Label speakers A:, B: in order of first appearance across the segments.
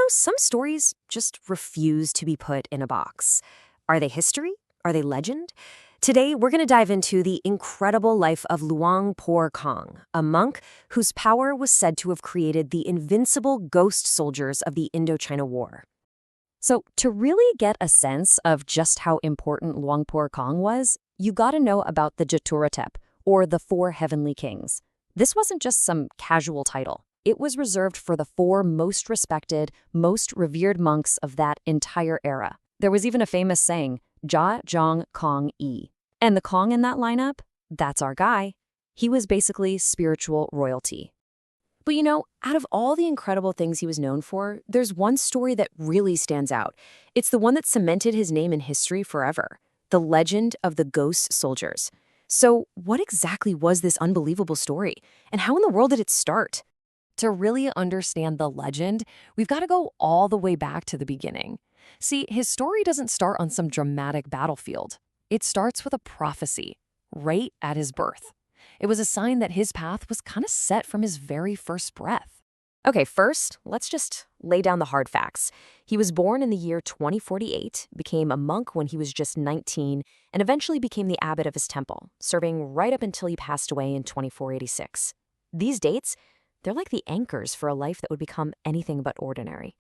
A: Some stories just refuse to be put in a box. Are they history? Are they legend? Today, we're going to dive into the incredible life of Luang Pho Khong, a monk whose power was said to have created the invincible ghost soldiers of the Indochina War. So, to really get a sense of just how important Luang Pho Khong was, you got to know about the Jaturatep, or the Four Heavenly Kings. This wasn't just some casual title. It was reserved for the four most respected, most revered monks of that entire era. There was even a famous saying, Ja, Jong, Kong, E. And the Kong in that lineup, that's our guy. He was basically spiritual royalty. But out of all the incredible things he was known for, there's one story that really stands out. It's the one that cemented his name in history forever, the legend of the ghost soldiers. So what exactly was this unbelievable story? And how in the world did it start? To really understand the legend, we've got to go all the way back to the beginning. See, his story doesn't start on some dramatic battlefield. It starts with a prophecy, right at his birth. It was a sign that his path was kind of set from his very first breath. Okay, first, let's just lay down the hard facts. He was born in the year 2048, became a monk when he was just 19, and eventually became the abbot of his temple, serving right up until he passed away in 2486. These dates, they're like the anchors for a life that would become anything but ordinary.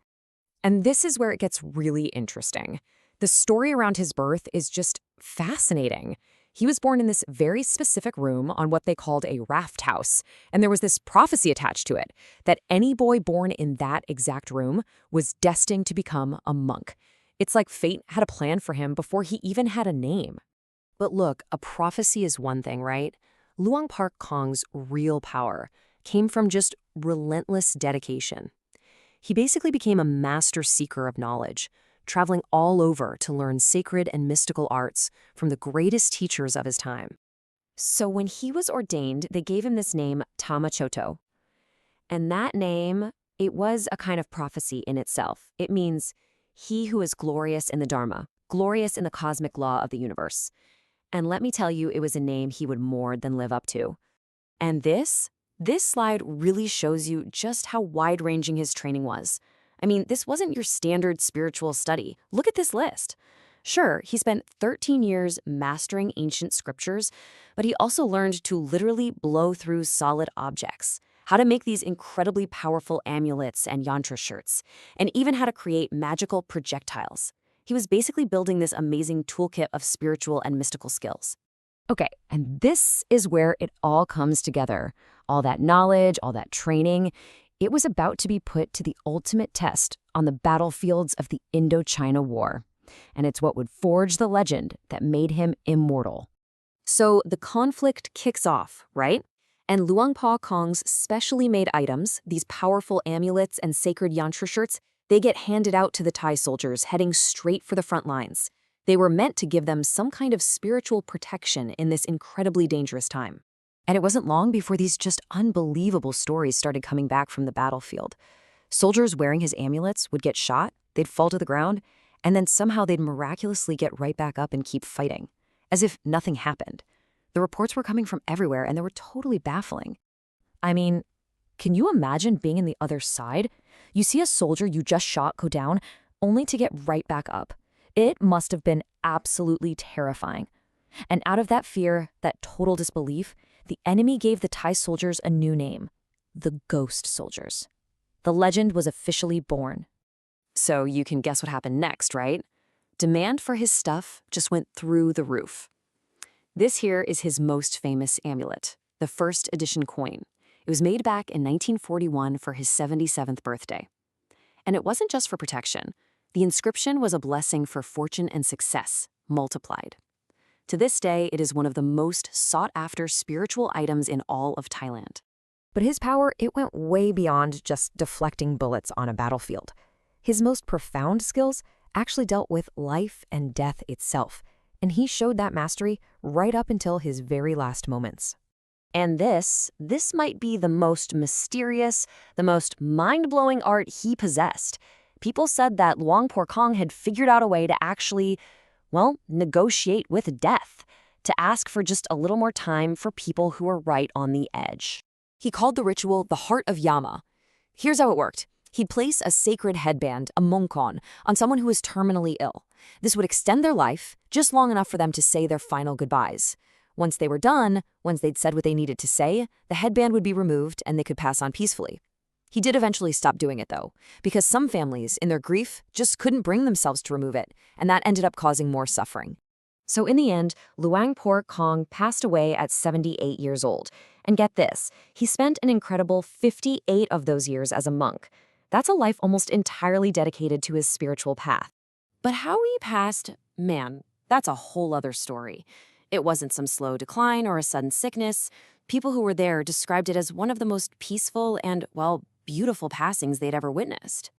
A: And this is where it gets really interesting. The story around his birth is just fascinating. He was born in this very specific room on what they called a raft house, and there was this prophecy attached to it, that any boy born in that exact room was destined to become a monk. It's like fate had a plan for him before he even had a name. But look, a prophecy is one thing, right? Luang Pho Khong's real power came from just relentless dedication. He basically became a master seeker of knowledge, traveling all over to learn sacred and mystical arts from the greatest teachers of his time. So when he was ordained, they gave him this name, Thammachoto. And that name, it was a kind of prophecy in itself. It means he who is glorious in the Dharma, glorious in the cosmic law of the universe. And let me tell you, it was a name he would more than live up to. And this slide really shows you just how wide-ranging his training was. I mean, this wasn't your standard spiritual study. Look at this list. Sure, he spent 13 years mastering ancient scriptures, but he also learned to literally blow through solid objects, how to make these incredibly powerful amulets and yantra shirts, and even how to create magical projectiles. He was basically building this amazing toolkit of spiritual and mystical skills. Okay, and this is where it all comes together. All that knowledge, all that training, it was about to be put to the ultimate test on the battlefields of the Indochina War. And it's what would forge the legend that made him immortal. So the conflict kicks off, right? And Luang Pho Khong's specially made items, these powerful amulets and sacred yantra shirts, they get handed out to the Thai soldiers heading straight for the front lines. They were meant to give them some kind of spiritual protection in this incredibly dangerous time. And it wasn't long before these just unbelievable stories started coming back from the battlefield. Soldiers wearing his amulets would get shot, they'd fall to the ground, and then somehow they'd miraculously get right back up and keep fighting, as if nothing happened. The reports were coming from everywhere, and they were totally baffling. I mean, can you imagine being in the other side? You see a soldier you just shot go down, only to get right back up. It must have been absolutely terrifying. And out of that fear, that total disbelief, the enemy gave the Thai soldiers a new name, the Ghost Soldiers. The legend was officially born. So you can guess what happened next, right? Demand for his stuff just went through the roof. This here is his most famous amulet, the first edition coin. It was made back in 1941 for his 77th birthday. And it wasn't just for protection. The inscription was a blessing for fortune and success, multiplied. To this day, it is one of the most sought-after spiritual items in all of Thailand. But his power, it went way beyond just deflecting bullets on a battlefield. His most profound skills actually dealt with life and death itself, and he showed that mastery right up until his very last moments. And this might be the most mysterious, the most mind-blowing art he possessed. People said that Luang Pho Khong had figured out a way to actually, negotiate with death, to ask for just a little more time for people who were right on the edge. He called the ritual the Heart of Yama. Here's how it worked. He'd place a sacred headband, a mongkon, on someone who was terminally ill. This would extend their life, just long enough for them to say their final goodbyes. Once they were done, once they'd said what they needed to say, the headband would be removed and they could pass on peacefully. He did eventually stop doing it, though, because some families, in their grief, just couldn't bring themselves to remove it, and that ended up causing more suffering. So in the end, Luang Pho Kong passed away at 78 years old. And get this, he spent an incredible 58 of those years as a monk. That's a life almost entirely dedicated to his spiritual path. But how he passed, man, that's a whole other story. It wasn't some slow decline or a sudden sickness. People who were there described it as one of the most peaceful and, well, beautiful passings they'd ever witnessed.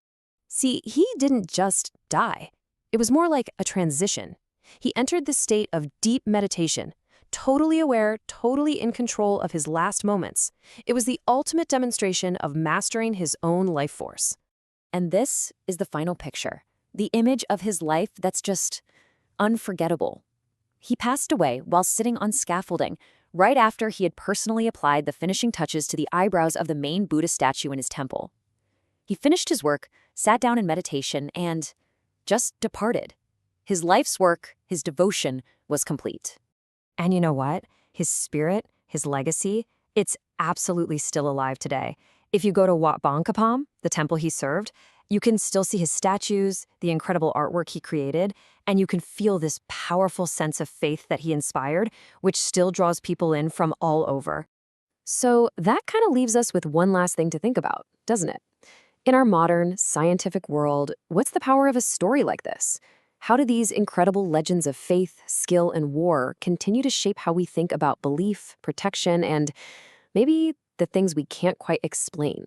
A: See, he didn't just die. It was more like a transition. He entered this state of deep meditation, totally aware, totally in control of his last moments. It was the ultimate demonstration of mastering his own life force. And this is the final picture, the image of his life that's just unforgettable. He passed away while sitting on scaffolding, right after he had personally applied the finishing touches to the eyebrows of the main Buddha statue in his temple. He finished his work, sat down in meditation, and just departed. His life's work, his devotion, was complete. And you know what? His spirit, his legacy, it's absolutely still alive today. If you go to Wat Bangkaphom, the temple he served, you can still see his statues, the incredible artwork he created, and you can feel this powerful sense of faith that he inspired, which still draws people in from all over. So that kind of leaves us with one last thing to think about, doesn't it? In our modern, scientific world, what's the power of a story like this? How do these incredible legends of faith, skill, and war continue to shape how we think about belief, protection, and maybe the things we can't quite explain?